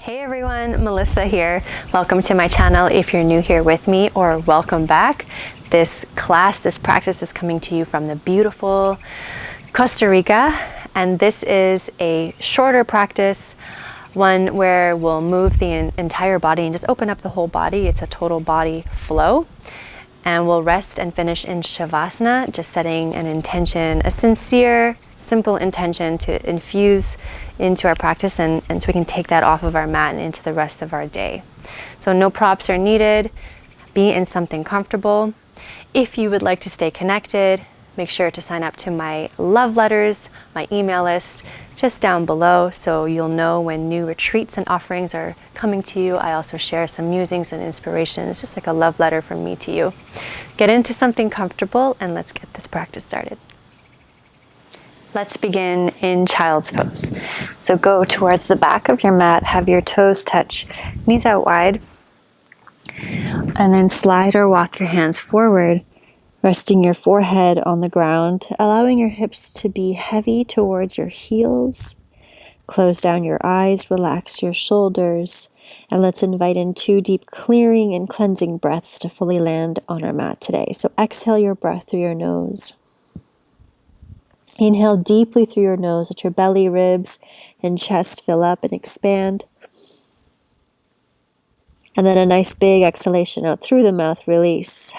Hey everyone, Melissa here. Welcome to my channel if you're new here with me, or welcome back. This practice is coming to you from the beautiful Costa Rica, and this is a shorter practice, one where we'll move the entire body and just open up the whole body. It's a total body flow. And we'll rest and finish in Shavasana, just setting an intention, a sincere, simple intention to infuse into our practice, and so we can take that off of our mat and into the rest of our day. So no props are needed. Be in something comfortable. If you would like to stay connected, make sure to sign up to my love letters, my email list, just down below, so you'll know when new retreats and offerings are coming to you. I also share some musings and inspirations, just like a love letter from me to you. Get into something comfortable and let's get this practice started. Let's begin in child's pose. So go towards the back of your mat, have your toes touch, knees out wide, and then slide or walk your hands forward, resting your forehead on the ground, allowing your hips to be heavy towards your heels. Close down your eyes, relax your shoulders, and let's invite in 2 deep clearing and cleansing breaths to fully land on our mat today. So exhale your breath through your nose. Inhale deeply through your nose, let your belly, ribs, and chest fill up and expand. And then a nice big exhalation out through the mouth, release.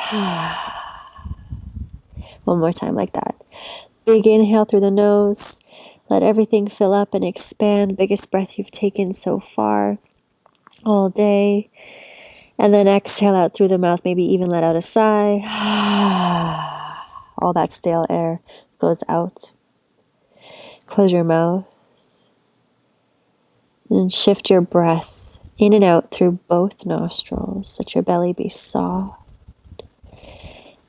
One more time like that. Big inhale through the nose. Let everything fill up and expand. Biggest breath you've taken so far all day. And then exhale out through the mouth. Maybe even let out a sigh. All that stale air goes out. Close your mouth. And shift your breath in and out through both nostrils. Let your belly be soft.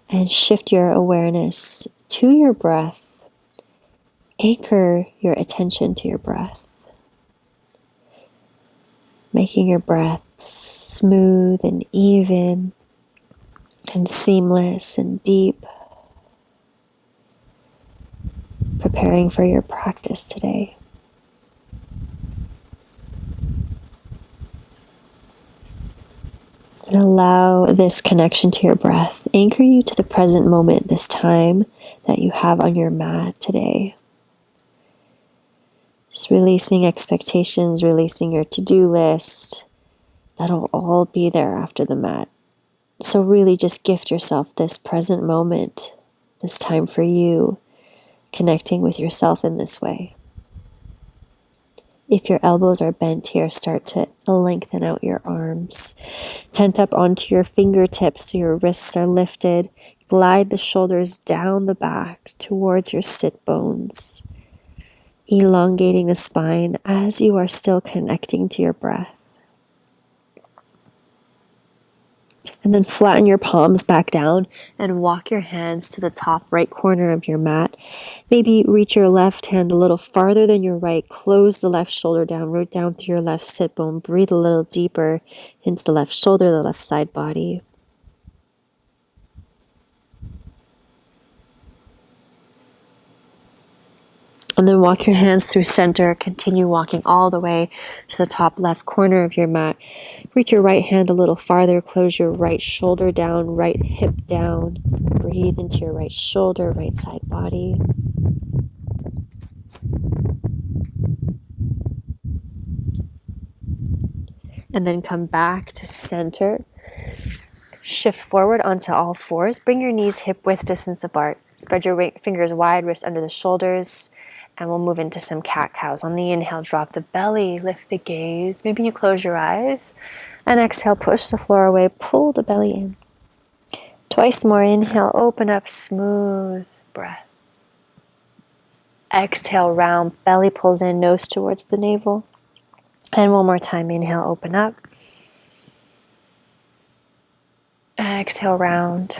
And shift your awareness to your breath. Anchor your attention to your breath. Making your breath smooth and even and seamless and deep. Preparing for your practice today. And allow this connection to your breath anchor you to the present moment, this time that you have on your mat today. Just releasing expectations, releasing your to-do list. That'll all be there after the mat. So really just gift yourself this present moment, this time for you, connecting with yourself in this way. If your elbows are bent here, start to lengthen out your arms. Tent up onto your fingertips so your wrists are lifted. Glide the shoulders down the back towards your sit bones, elongating the spine as you are still connecting to your breath. And then flatten your palms back down and walk your hands to the top right corner of your mat. Maybe reach your left hand a little farther than your right. Close the left shoulder down, root down through your left sit bone. Breathe a little deeper into the left shoulder, the left side body. And then walk your hands through center. Continue walking all the way to the top left corner of your mat. Reach your right hand a little farther. Close your right shoulder down, right hip down. Breathe into your right shoulder, right side body. And then come back to center. Shift forward onto all fours. Bring your knees hip width distance apart. Spread your fingers wide, wrist under the shoulders. And we'll move into some cat-cows. On the inhale, drop the belly, lift the gaze. Maybe you close your eyes. And exhale, push the floor away, pull the belly in. Twice more, inhale, open up, smooth breath. Exhale, round, belly pulls in, nose towards the navel. And one more time, inhale, open up. Exhale, round.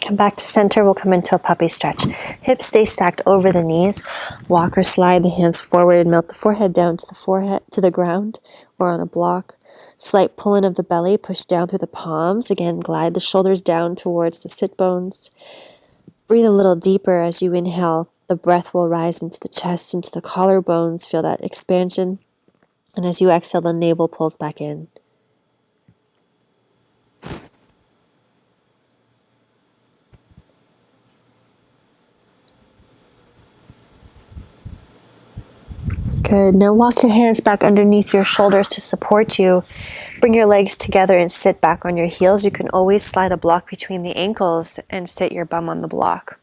Come back to center, we'll come into a puppy stretch. Hips stay stacked over the knees. Walk or slide the hands forward and melt the forehead down to the ground or on a block. Slight pull in of the belly, push down through the palms. Again, glide the shoulders down towards the sit bones. Breathe a little deeper as you inhale. The breath will rise into the chest, into the collarbones. Feel that expansion. And as you exhale, the navel pulls back in. Good. Now walk your hands back underneath your shoulders to support you. Bring your legs together and sit back on your heels. You can always slide a block between the ankles and sit your bum on the block.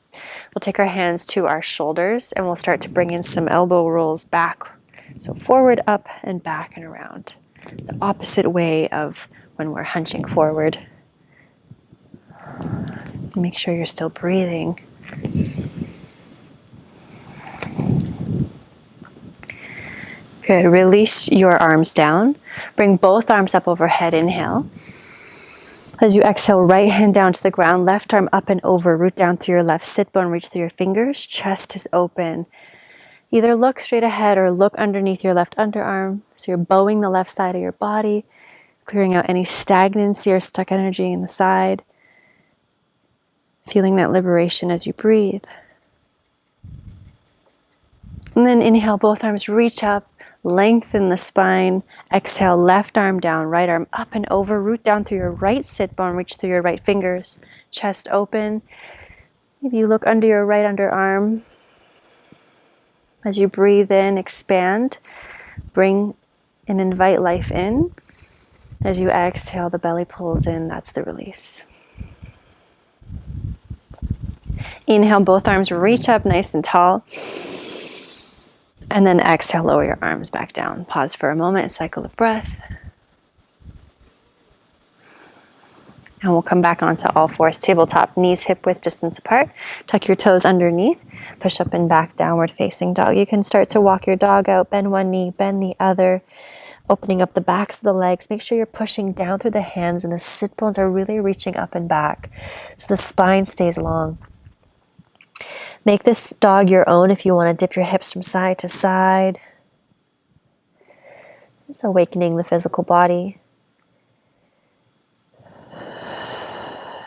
We'll take our hands to our shoulders and we'll start to bring in some elbow rolls back. So forward, up, and back and around. The opposite way of when we're hunching forward. Make sure you're still breathing. Good. Release your arms down. Bring both arms up overhead. Inhale. As you exhale, right hand down to the ground, left arm up and over, root down through your left sit bone, reach through your fingers, chest is open. Either look straight ahead or look underneath your left underarm. So you're bowing the left side of your body, clearing out any stagnancy or stuck energy in the side. Feeling that liberation as you breathe. And then inhale, both arms reach up, lengthen the spine. Exhale, left arm down, right arm up and over, root down through your right sit bone, reach through your right fingers, chest open. Maybe you look under your right underarm. As you breathe in, expand, bring and invite life in. As you exhale, the belly pulls in, that's the release. Inhale, both arms reach up nice and tall. And then exhale, lower your arms back down. Pause for a moment, cycle of breath. And we'll come back onto all fours, tabletop, knees hip width distance apart. Tuck your toes underneath, push up and back, downward facing dog. You can start to walk your dog out, bend one knee, bend the other, opening up the backs of the legs. Make sure you're pushing down through the hands and the sit bones are really reaching up and back so the spine stays long. Make this dog your own if you want to dip your hips from side to side. Just awakening the physical body.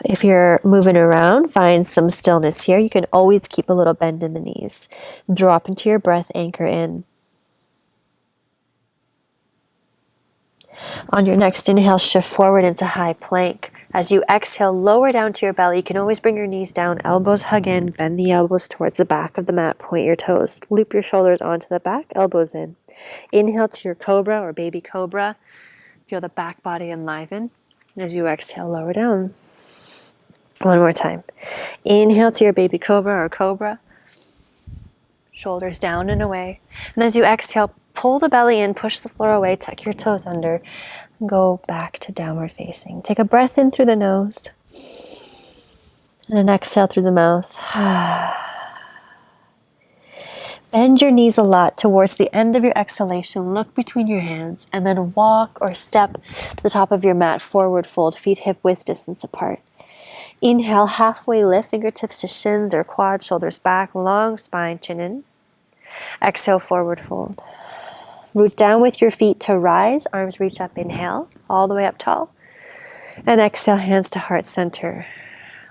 If you're moving around, find some stillness here. You can always keep a little bend in the knees. Drop into your breath, anchor in. On your next inhale, shift forward into high plank. As you exhale, lower down to your belly. You can always bring your knees down, elbows hug in, bend the elbows towards the back of the mat, point your toes, loop your shoulders onto the back, elbows in. Inhale to your cobra or baby cobra. Feel the back body enliven. As you exhale, lower down. One more time. Inhale to your baby cobra or cobra. Shoulders down and away. And as you exhale, pull the belly in, push the floor away, tuck your toes under, and go back to downward facing. Take a breath in through the nose. And an exhale through the mouth. Bend your knees a lot towards the end of your exhalation. Look between your hands and then walk or step to the top of your mat. Forward fold, feet hip width distance apart. Inhale, halfway lift, fingertips to shins or quads, shoulders back, long spine, chin in. Exhale, forward fold. Root down with your feet to rise, arms reach up, inhale, all the way up tall. And exhale, hands to heart center.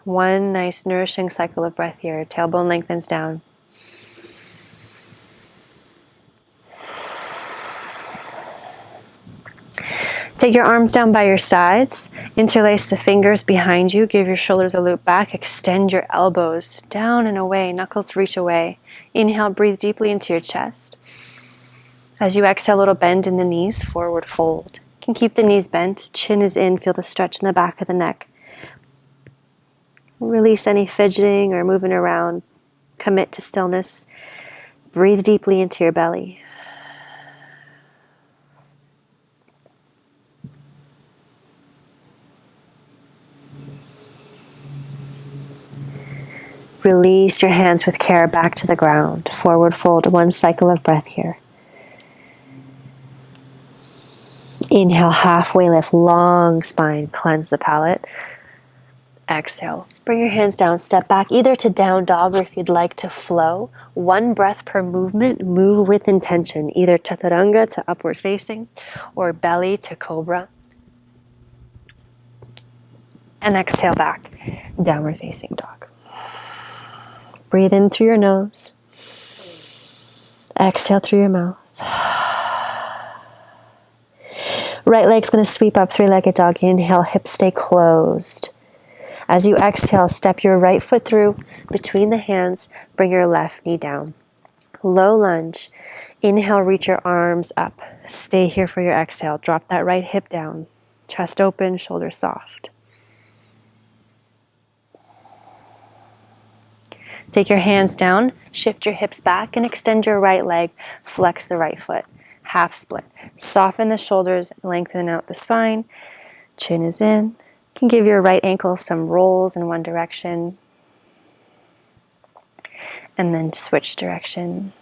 One nice nourishing cycle of breath here. Tailbone lengthens down. Take your arms down by your sides, interlace the fingers behind you, give your shoulders a loop back, extend your elbows down and away, knuckles reach away. Inhale, breathe deeply into your chest. As you exhale, a little bend in the knees, forward fold. You can keep the knees bent, chin is in, feel the stretch in the back of the neck. Release any fidgeting or moving around, commit to stillness. Breathe deeply into your belly. Release your hands with care back to the ground. Forward fold, one cycle of breath here. Inhale, halfway lift, long spine, cleanse the palate. Exhale, bring your hands down, step back, either to down dog or if you'd like to flow. One breath per movement, move with intention, either chaturanga to upward facing or belly to cobra. And exhale back, downward facing dog. Breathe in through your nose. Exhale through your mouth. Right leg's going to sweep up, three-legged dog. Inhale, hips stay closed. As you exhale, step your right foot through between the hands. Bring your left knee down. Low lunge. Inhale, reach your arms up. Stay here for your exhale. Drop that right hip down. Chest open, shoulders soft. Take your hands down, shift your hips back and extend your right leg. Flex the right foot. Half split. Soften the shoulders, lengthen out the spine. Chin is in. You can give your right ankle some rolls in one direction. And then switch direction.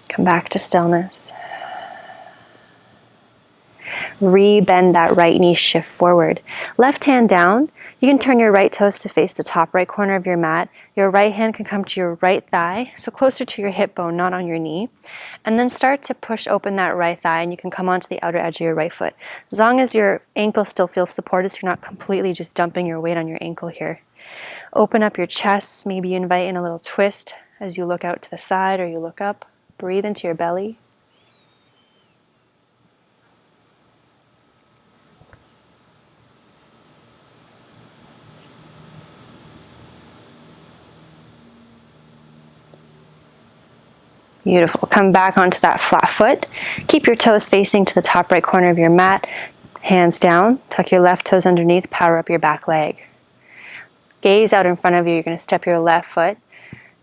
Come back to stillness. Re-bend that right knee, shift forward. Left hand down. You can turn your right toes to face the top right corner of your mat. Your right hand can come to your right thigh, so closer to your hip bone, not on your knee. And then start to push open that right thigh, and you can come onto the outer edge of your right foot. As long as your ankle still feels supported, so you're not completely just dumping your weight on your ankle here. Open up your chest. Maybe you invite in a little twist as you look out to the side or you look up. Breathe into your belly. Beautiful. Come back onto that flat foot. Keep your toes facing to the top right corner of your mat. Hands down. Tuck your left toes underneath. Power up your back leg. Gaze out in front of you. You're going to step your left foot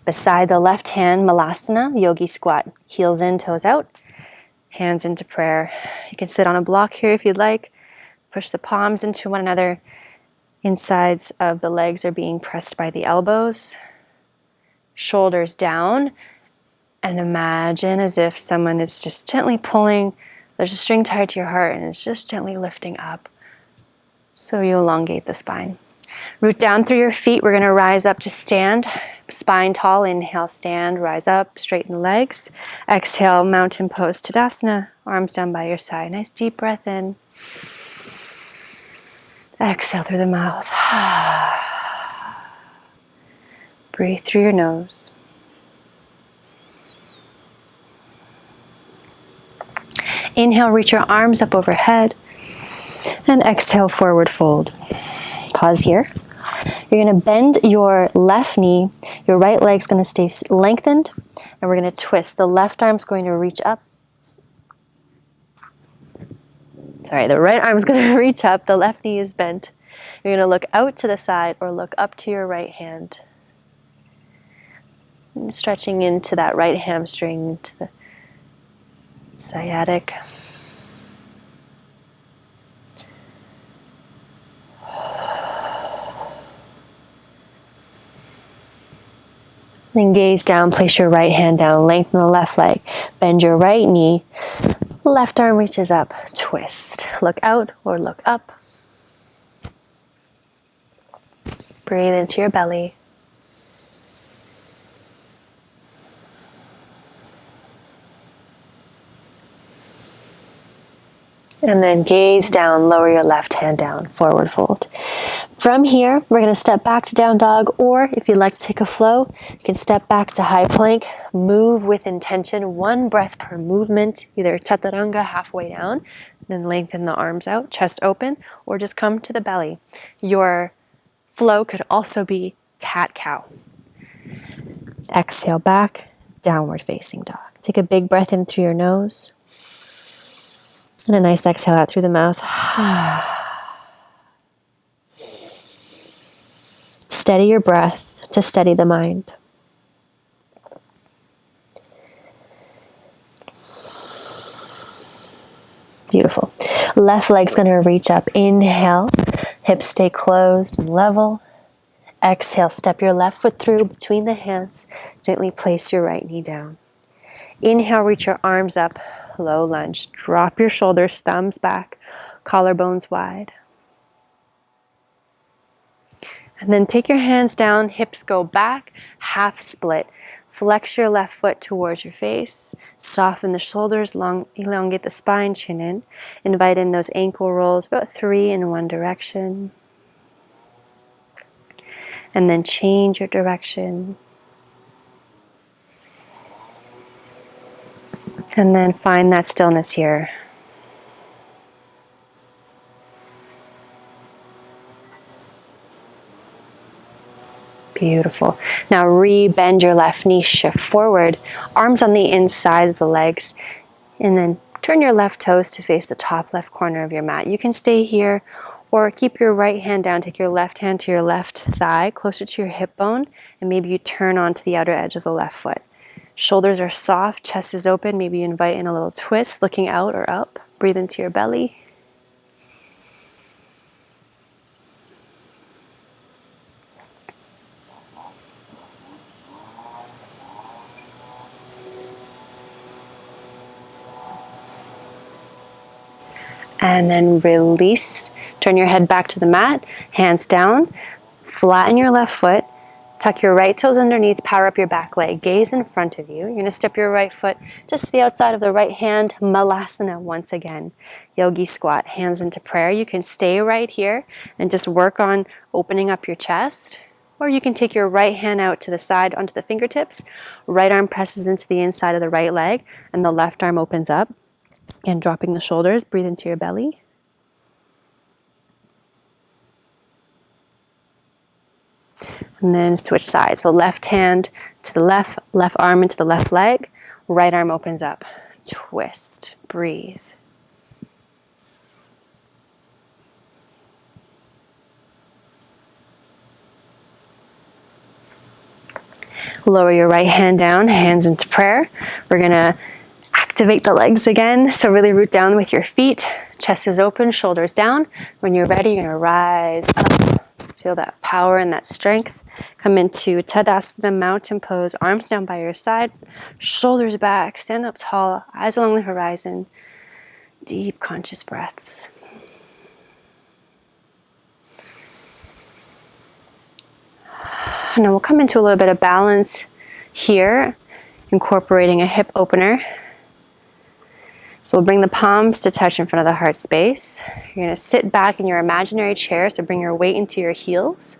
beside the left hand, Malasana, yogi squat. Heels in, toes out. Hands into prayer. You can sit on a block here if you'd like. Push the palms into one another. Insides of the legs are being pressed by the elbows. Shoulders down. And imagine as if someone is just gently pulling, there's a string tied to your heart and it's just gently lifting up. So you elongate the spine. Root down through your feet. We're going to rise up to stand. Spine tall. Inhale, stand, rise up, straighten the legs. Exhale, mountain pose, Tadasana. Arms down by your side. Nice deep breath in. Exhale through the mouth. Breathe through your nose. Inhale, reach your arms up overhead. And exhale, forward fold. Pause here. You're going to bend your left knee. Your right leg's going to stay lengthened. And we're going to twist. The left arm's going to reach up. Sorry, the right arm's going to reach up. The left knee is bent. You're going to look out to the side or look up to your right hand. And stretching into that right hamstring, into the sciatic. Then gaze down, place your right hand down, lengthen the left leg, bend your right knee, left arm reaches up, twist. Look out or look up. Breathe into your belly. And then gaze down, lower your left hand down, forward fold. From here, we're going to step back to down dog, or if you'd like to take a flow, you can step back to high plank, move with intention, 1 breath per movement, either chaturanga halfway down, then lengthen the arms out, chest open, or just come to the belly. Your flow could also be cat-cow. Exhale back, downward facing dog. Take a big breath in through your nose. And a nice exhale out through the mouth. Steady your breath to steady the mind. Beautiful. Left leg's going to reach up. Inhale. Hips stay closed and level. Exhale. Step your left foot through between the hands. Gently place your right knee down. Inhale. Reach your arms up. Low lunge. Drop your shoulders, thumbs back, collarbones wide. And then take your hands down, hips go back, half split. Flex your left foot towards your face. Soften the shoulders, elongate the spine, chin in. Invite in those ankle rolls, about 3 in one direction. And then change your direction. And then find that stillness here. Beautiful. Now re-bend your left knee, shift forward, arms on the inside of the legs, and then turn your left toes to face the top left corner of your mat. You can stay here or keep your right hand down, take your left hand to your left thigh, closer to your hip bone, and maybe you turn onto the outer edge of the left foot. Shoulders are soft, chest is open, maybe you invite in a little twist, looking out or up. Breathe into your belly. And then release. Turn your head back to the mat, hands down, flatten your left foot, tuck your right toes underneath, power up your back leg, gaze in front of you. You're gonna step your right foot just to the outside of the right hand, malasana once again. Yogi squat, hands into prayer. You can stay right here and just work on opening up your chest, or you can take your right hand out to the side onto the fingertips, right arm presses into the inside of the right leg, and the left arm opens up. And dropping the shoulders, breathe into your belly. And then switch sides. So left hand to the left, left arm into the left leg, right arm opens up. Twist, breathe. Lower your right hand down, hands into prayer. We're gonna activate the legs again. So really root down with your feet. Chest is open, shoulders down. When you're ready, you're gonna rise up. Feel that power and that strength. Come into Tadasana, mountain pose, arms down by your side, shoulders back, stand up tall, eyes along the horizon. Deep conscious breaths. And then we'll come into a little bit of balance here, incorporating a hip opener. So we'll bring the palms to touch in front of the heart space. You're going to sit back in your imaginary chair, so bring your weight into your heels.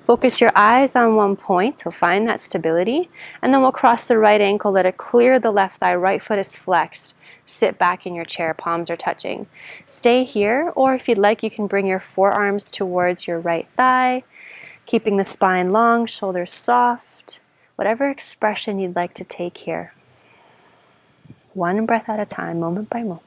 Focus your eyes on one point, so find that stability. And then we'll cross the right ankle, let it clear the left thigh, right foot is flexed. Sit back in your chair, palms are touching. Stay here, or if you'd like, you can bring your forearms towards your right thigh, keeping the spine long, shoulders soft, whatever expression you'd like to take here. One breath at a time, moment by moment.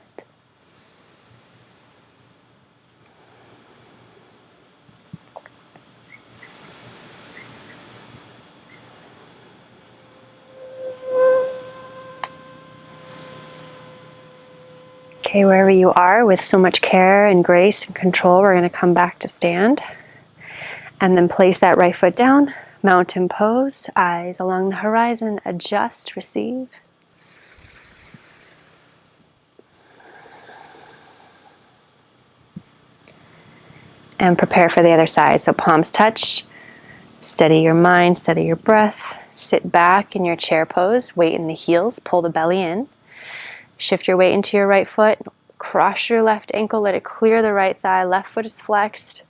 Okay, wherever you are, with so much care and grace and control, we're going to come back to stand. And then place that right foot down, mountain pose, eyes along the horizon, adjust, receive. And prepare for the other side. So palms touch, steady your mind, steady your breath. Sit back in your chair pose, weight in the heels, pull the belly in. Shift your weight into your right foot, cross your left ankle, let it clear the right thigh, left foot is flexed.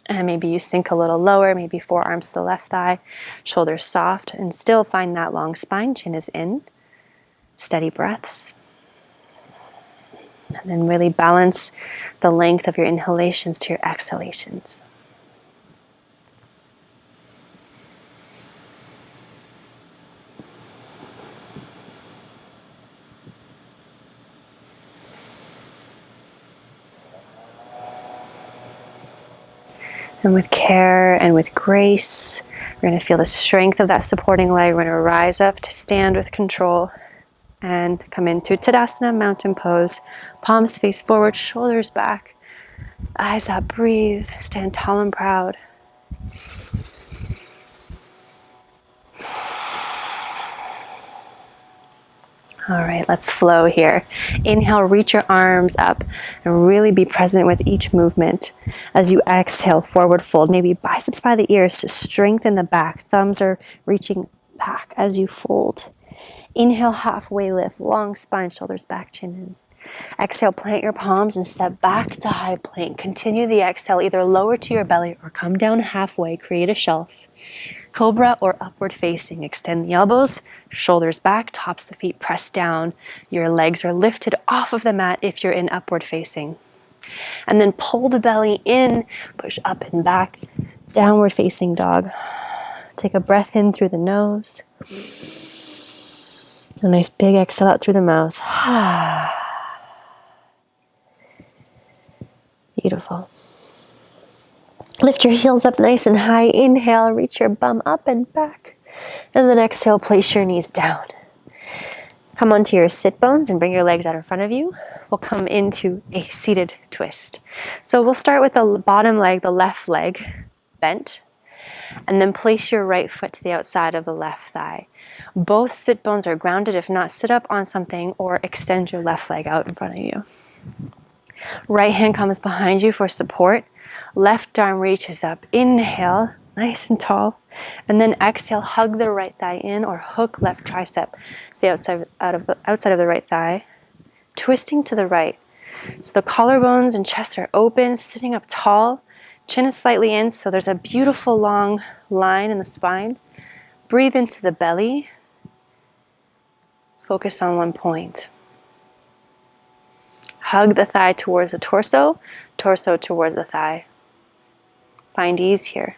And maybe you sink a little lower, maybe forearms to the left thigh, shoulders soft, and still find that long spine, chin is in. Steady breaths. And then really balance the length of your inhalations to your exhalations. And with care and with grace, we're going to feel the strength of that supporting leg. We're going to rise up to stand with control and come into Tadasana, mountain pose. Palms face forward, shoulders back, eyes up, breathe, stand tall and proud. All right, let's flow here. Inhale, reach your arms up and really be present with each movement. As you exhale, forward fold, maybe biceps by the ears to strengthen the back. Thumbs are reaching back as you fold. Inhale, halfway lift, long spine, shoulders back, chin in. Exhale, plant your palms and step back to high plank. Continue the exhale, either lower to your belly or come down halfway, create a shelf. Cobra or upward facing. Extend the elbows, shoulders back, tops of the feet pressed down. Your legs are lifted off of the mat if you're in upward facing. And then pull the belly in, push up and back, downward facing dog. Take a breath in through the nose. A nice big exhale out through the mouth. Beautiful. Lift your heels up nice and high. Inhale, reach your bum up and back. And then exhale, place your knees down. Come onto your sit bones and bring your legs out in front of you. We'll come into a seated twist. So we'll start with the bottom leg, the left leg, bent. And then place your right foot to the outside of the left thigh. Both sit bones are grounded. If not, sit up on something or extend your left leg out in front of you. Right hand comes behind you for support. Left arm reaches up. Inhale, nice and tall. And then exhale, hug the right thigh in or hook left tricep to the outside of the right thigh. Twisting to the right. So the collarbones and chest are open, sitting up tall. Chin is slightly in, so there's a beautiful long line in the spine. Breathe into the belly. Focus on one point. Hug the thigh towards the torso, torso towards the thigh. Find ease here.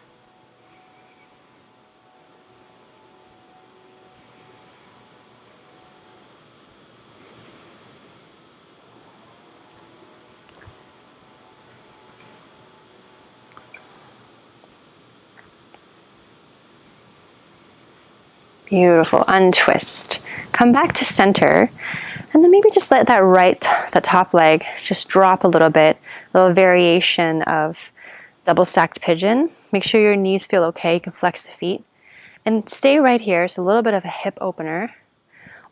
Beautiful. Untwist. Come back to center. And then maybe just let the top leg just drop a little bit. A little variation of double stacked pigeon. Make sure your knees feel okay. You can flex the feet. And stay right here. It's a little bit of a hip opener.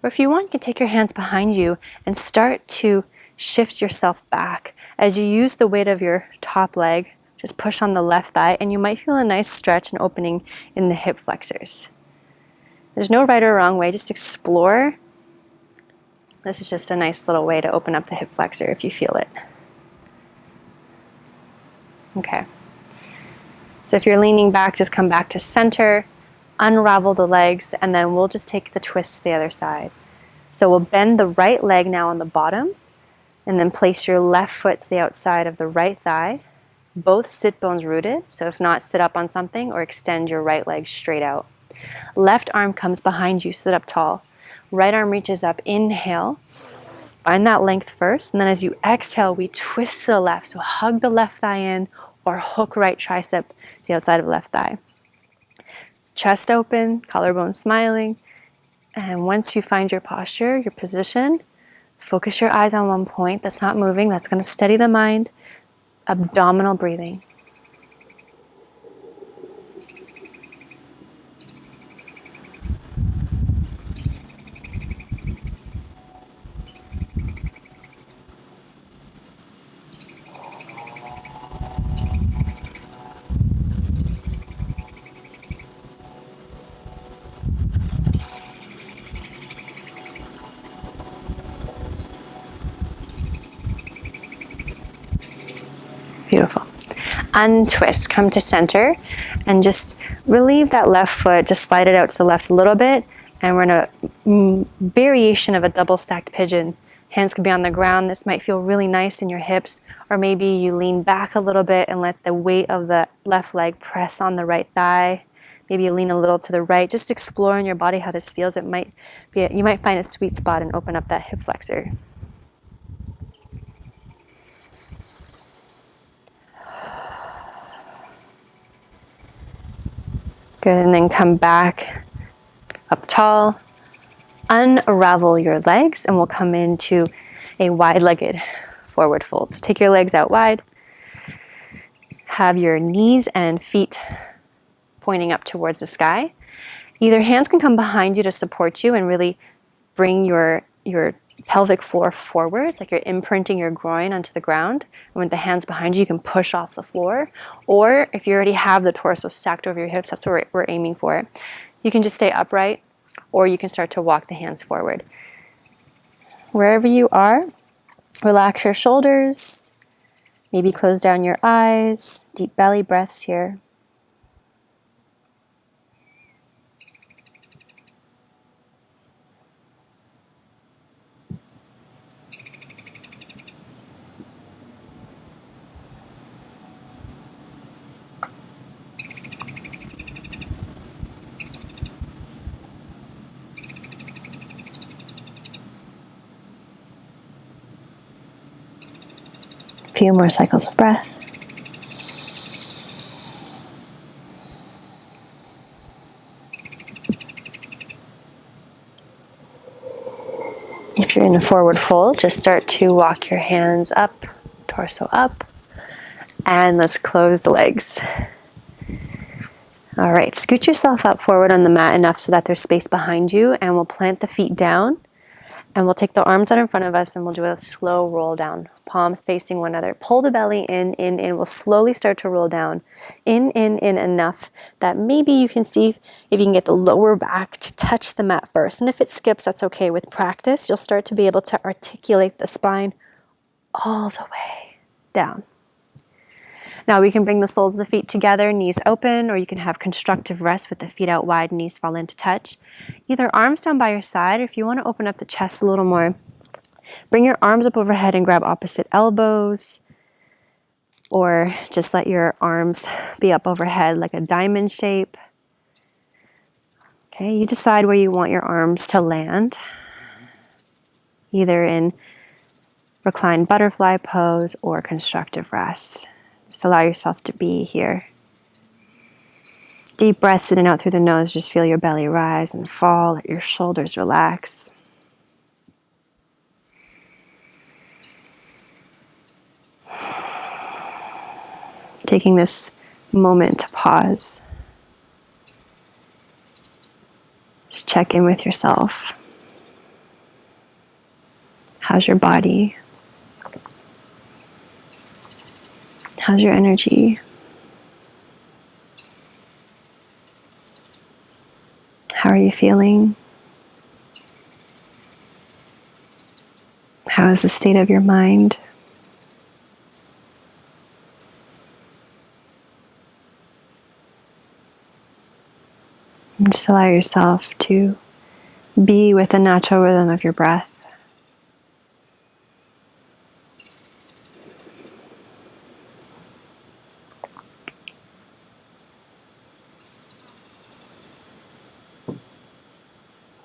Or if you want, you can take your hands behind you and start to shift yourself back. As you use the weight of your top leg, just push on the left thigh and you might feel a nice stretch and opening in the hip flexors. There's no right or wrong way, just explore. This is just a nice little way to open up the hip flexor if you feel it. Okay. So if you're leaning back, just come back to center, unravel the legs, and then we'll just take the twist to the other side. So we'll bend the right leg now on the bottom, and then place your left foot to the outside of the right thigh. Both sit bones rooted, so if not, sit up on something or extend your right leg straight out. Left arm comes behind you, sit up tall. Right arm reaches up, inhale. Find that length first, and then as you exhale, we twist to the left. So hug the left thigh in or hook right tricep to the outside of the left thigh. Chest open, collarbone smiling. And once you find your posture, your position, focus your eyes on one point that's not moving. That's going to steady the mind. Abdominal breathing. Beautiful. Untwist, come to center, and just relieve that left foot, just slide it out to the left a little bit, and we're in a variation of a double stacked pigeon. Hands can be on the ground. This might feel really nice in your hips, or maybe you lean back a little bit and let the weight of the left leg press on the right thigh. Maybe you lean a little to the right. Just explore in your body how this feels. You might find a sweet spot and open up that hip flexor. Good, and then come back up tall. Unravel your legs and we'll come into a wide-legged forward fold. So take your legs out wide. Have your knees and feet pointing up towards the sky. Either hands can come behind you to support you and really bring your pelvic floor forwards, like you're imprinting your groin onto the ground. And with the hands behind you, you can push off the floor. Or if you already have the torso stacked over your hips, that's what we're aiming for. You can just stay upright, or you can start to walk the hands forward. Wherever you are, relax your shoulders. Maybe close down your eyes. Deep belly breaths here. few more cycles of breath. If you're in a forward fold, just start to walk your hands up, torso up, and let's close the legs. All right, scoot yourself up forward on the mat enough so that there's space behind you, and we'll plant the feet down, and we'll take the arms out in front of us, and we'll do a slow roll down, palms facing one another. Pull the belly in. We'll slowly start to roll down, in enough that maybe you can see if you can get the lower back to touch the mat first. And if it skips, that's okay. With practice, you'll start to be able to articulate the spine all the way down. Now we can bring the soles of the feet together, knees open, or you can have constructive rest with the feet out wide, knees fall into touch. Either arms down by your side, or if you want to open up the chest a little more, bring your arms up overhead and grab opposite elbows, or just let your arms be up overhead like a diamond shape. Okay, you decide where you want your arms to land, either in reclined butterfly pose or constructive rest. Just allow yourself to be here. Deep breaths in and out through the nose. Just feel your belly rise and fall. Let your shoulders relax. Taking this moment to pause. Just check in with yourself. How's your body? How's your energy? How are you feeling? How is the state of your mind? And just allow yourself to be with the natural rhythm of your breath.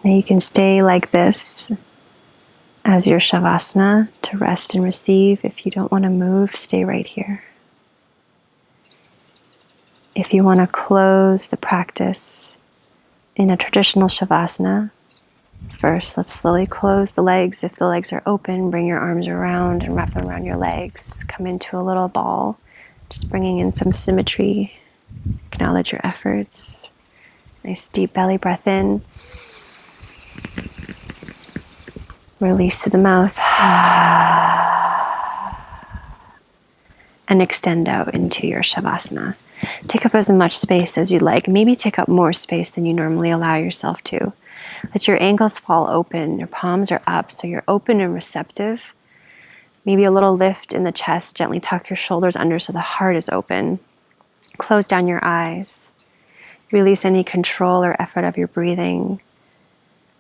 And you can stay like this as your shavasana to rest and receive. If you don't want to move, stay right here. If you want to close the practice in a traditional shavasana, first let's slowly close the legs. If the legs are open, bring your arms around and wrap them around your legs. Come into a little ball, just bringing in some symmetry. Acknowledge your efforts. Nice deep belly breath in. Release to the mouth. And extend out into your shavasana. Take up as much space as you'd like. Maybe take up more space than you normally allow yourself to. Let your ankles fall open. Your palms are up, so you're open and receptive. Maybe a little lift in the chest. Gently tuck your shoulders under so the heart is open. Close down your eyes. Release any control or effort of your breathing.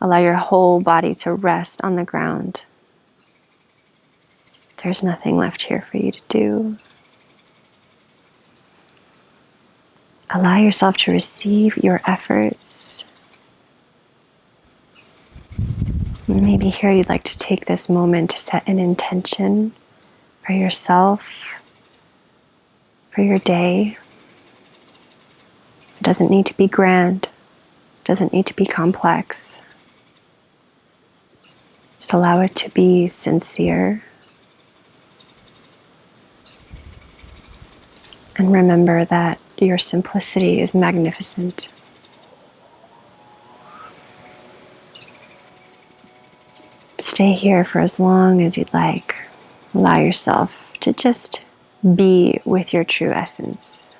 Allow your whole body to rest on the ground. There's nothing left here for you to do. Allow yourself to receive your efforts. Maybe here you'd like to take this moment to set an intention for yourself, for your day. It doesn't need to be grand. It doesn't need to be complex. Just allow it to be sincere. And remember that your simplicity is magnificent. Stay here for as long as you'd like. Allow yourself to just be with your true essence.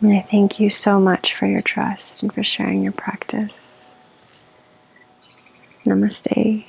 And I thank you so much for your trust and for sharing your practice. Namaste.